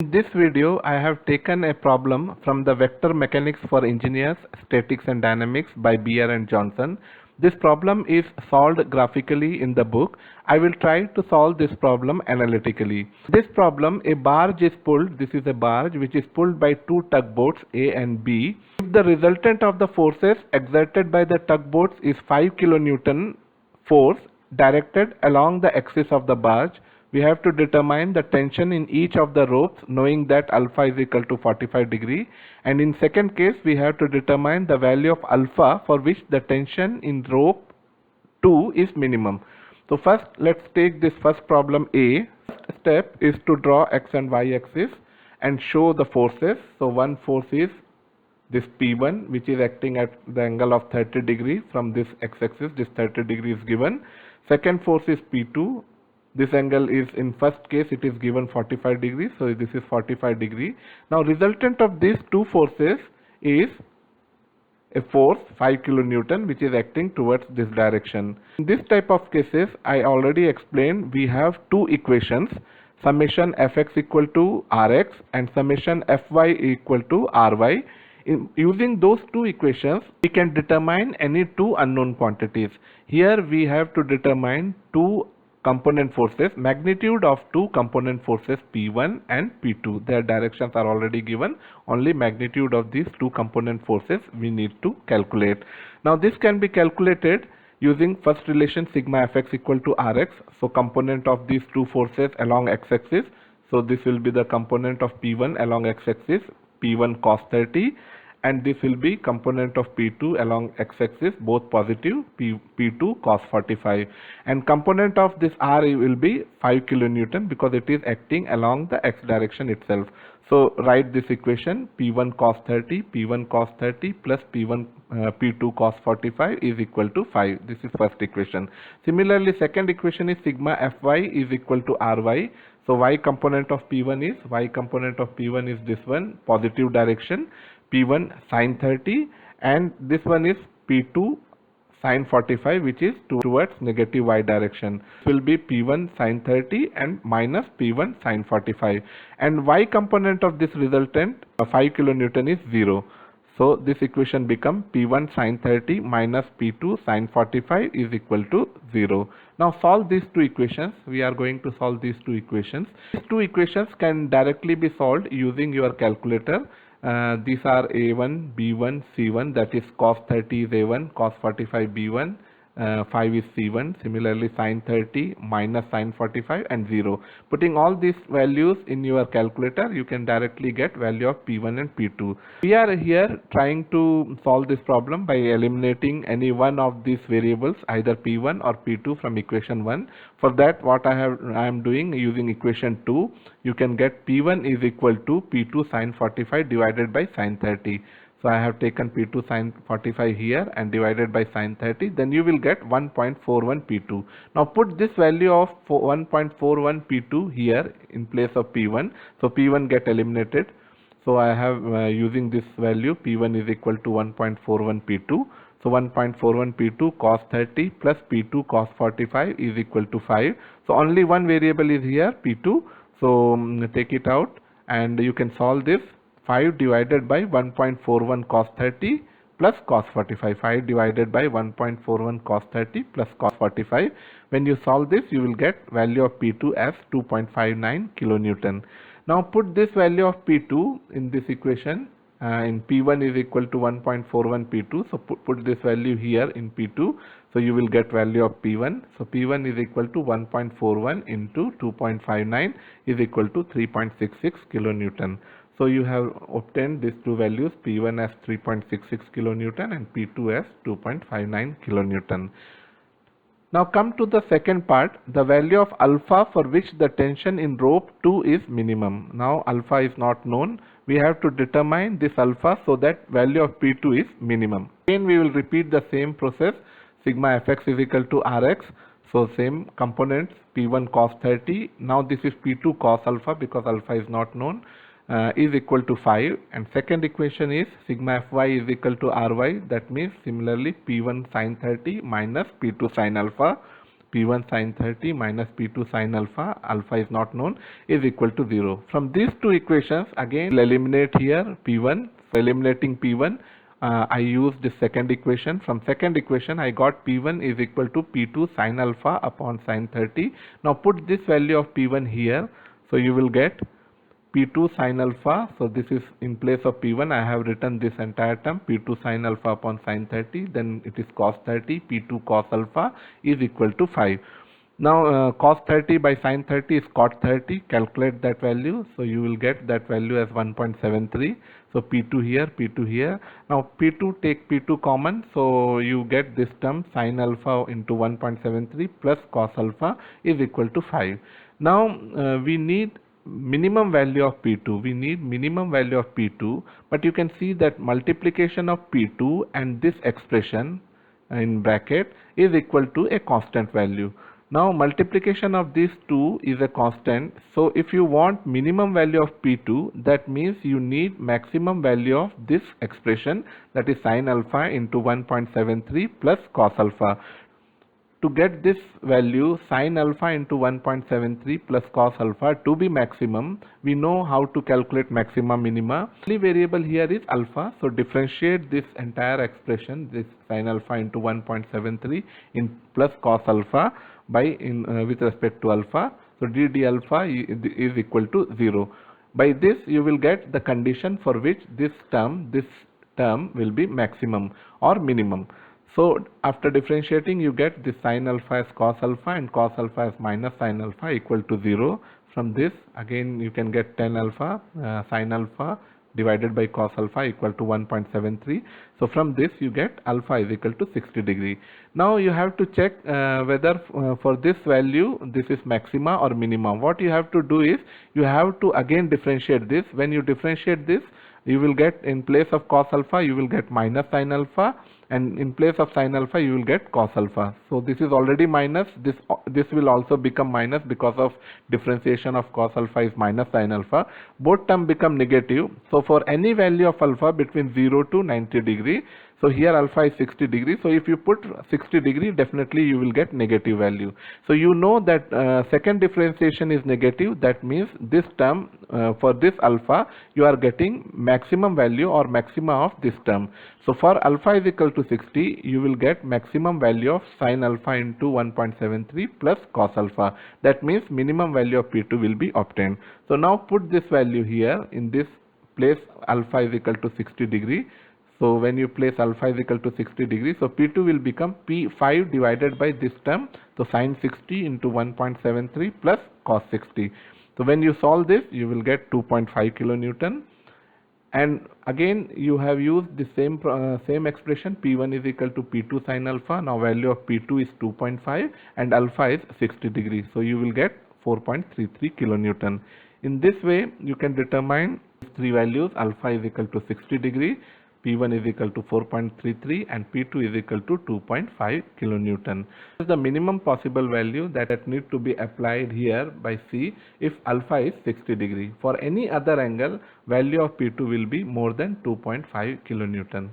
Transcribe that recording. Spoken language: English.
In this video, I have taken a problem from the Vector Mechanics for Engineers, Statics and Dynamics by Beer and Johnston. This problem is solved graphically in the book. I will try to solve this problem analytically. This problem, a barge is pulled. This is a barge which is pulled by two tugboats A and B. If the resultant of the forces exerted by the tugboats is 5 kilonewton force directed along the axis of the barge, we have to determine the tension in each of the ropes, knowing that alpha is equal to 45 degree, and in second case we have to determine the value of alpha for which the tension in rope 2 is minimum. So first let's take this first problem A. First step is to draw x and y axis and show the forces. So one force is this P1, which is acting at the angle of 30 degree from this x-axis. This 30 degree is given. Second force is P2. This angle is, in first case it is given 45 degrees, so this is 45 degree. Now resultant of these two forces is a force 5 kilonewton which is acting towards this direction. In this type of cases, I already explained, we have two equations, summation fx equal to rx and summation fy equal to ry. Using those two equations, we can determine any two unknown quantities. Here we have to determine two component forces, magnitude of two component forces P1 and P2. Their directions are already given, only magnitude of these two component forces we need to calculate. Now this can be calculated using first relation sigma fx equal to rx. So component of these two forces along x-axis, so this will be the component of P1 along x-axis, P1 cos 30, and this will be component of P2 along x-axis, both positive, P2 cos 45, and component of this R will be 5 kilonewton because it is acting along the x direction itself. So write this equation, P1 cos 30, P1 cos 30 plus P2 cos 45 is equal to 5. This is first equation. Similarly, second equation is sigma Fy is equal to Ry. So y component of P1 is this one, positive direction, P1 sin 30, and this one is P2 sin 45, which is towards negative y direction. This will be P1 sin 30 and minus P1 sin 45, and y component of this resultant 5 kilonewton is 0. So this equation becomes P1 sin 30 minus P2 sin 45 is equal to 0. Now solve these two equations. We are going to solve these two equations. These two equations can directly be solved using your calculator. These are A1, B1, C1, that is cos 30 is A1, cos 45 B1, 5 is C1, similarly sin 30 minus sin 45 and 0. Putting all these values in your calculator, you can directly get value of P1 and P2. We are here trying to solve this problem by eliminating any one of these variables, either P1 or P2 from equation 1. For that, what I am doing using equation 2, you can get P1 is equal to P2 sin 45 divided by sin 30. So I have taken P2 sin 45 here and divided by sin 30, then you will get 1.41 P2. Now put this value of 1.41 P2 here in place of P1. So P1 get eliminated. So I have using this value, P1 is equal to 1.41 P2. So 1.41 P2 cos 30 plus P2 cos 45 is equal to 5. So only one variable is here, P2. So take it out and you can solve this. 5 divided by 1.41 cos 30 plus cos 45. 5 divided by 1.41 cos 30 plus cos 45. When you solve this, you will get value of P2 as 2.59 kilonewton. Now put this value of P2 in this equation. In P1 is equal to 1.41 P2. So put this value here in P2. So you will get value of P1. So P1 is equal to 1.41 into 2.59 is equal to 3.66 kilonewton. So you have obtained these two values, P1 as 3.66 kilonewton and P2 as 2.59 kilonewton. Now come to the second part, the value of alpha for which the tension in rope 2 is minimum. Now alpha is not known. We have to determine this alpha so that value of P2 is minimum. Again we will repeat the same process, sigma fx is equal to rx. So same components, P1 cos 30. Now this is P2 cos alpha because alpha is not known. Is equal to 5, and second equation is sigma fy is equal to ry. That means similarly P1 sin 30 minus P2 sin alpha P1 sin 30 minus P2 sin alpha, alpha is not known, is equal to 0. From these two equations, again we'll eliminate here P1. For eliminating P1, I used the second equation. From second equation, I got P1 is equal to P2 sin alpha upon sin 30. Now put this value of P1 here. So you will get P2 sin alpha. So this is in place of P1. I have written this entire term P2 sin alpha upon sin 30. Then it is cos 30. P2 cos alpha is equal to 5. Now cos 30 by sin 30 is cot 30. Calculate that value. So you will get that value as 1.73. So P2 here, P2 here. Now P2, take P2 common. So you get this term sin alpha into 1.73 plus cos alpha is equal to 5. Now we need minimum value of P2. We need minimum value of P2, but you can see that multiplication of P2 and this expression in bracket is equal to a constant value. Now multiplication of these two is a constant. So if you want minimum value of P2, that means you need maximum value of this expression, that is sin alpha into 1.73 plus cos alpha. To get this value sin alpha into 1.73 plus cos alpha to be maximum, we know how to calculate maxima minima. The only variable here is alpha, so differentiate this entire expression, this sin alpha into 1.73 in plus cos alpha by with respect to alpha. So d alpha is equal to 0. By this you will get the condition for which this term will be maximum or minimum. So after differentiating, you get this sin alpha as cos alpha and cos alpha as minus sin alpha equal to 0. From this, again you can get tan alpha sin alpha divided by cos alpha equal to 1.73. So from this you get alpha is equal to 60 degree. Now you have to check whether for this value this is maxima or minima. What you have to do is you have to again differentiate this. When you differentiate this, you will get, in place of cos alpha you will get minus sin alpha, and in place of sin alpha you will get cos alpha. So this is already minus, this will also become minus because of differentiation of cos alpha is minus sin alpha. Both terms become negative. So for any value of alpha between 0 to 90 degree, so here alpha is 60 degree. So if you put 60 degree, definitely you will get negative value. So you know that second differentiation is negative. That means this term for this alpha you are getting maximum value or maxima of this term. So for alpha is equal to 60, you will get maximum value of sin alpha into 1.73 plus cos alpha. That means minimum value of P2 will be obtained. So now put this value here in this place, alpha is equal to 60 degree. So when you place alpha is equal to 60 degrees, so P2 will become P5 divided by this term, so sin 60 into 1.73 plus cos 60. So when you solve this, you will get 2.5 kilonewton. And again you have used the same expression, P1 is equal to P2 sin alpha. Now value of P2 is 2.5 and alpha is 60 degrees. So you will get 4.33 kilonewton. In this way you can determine three values: alpha is equal to 60 degree, P1 is equal to 4.33 and P2 is equal to 2.5 kilonewton. This is the minimum possible value that need to be applied here by C if alpha is 60 degree. For any other angle, value of P2 will be more than 2.5 kilonewton.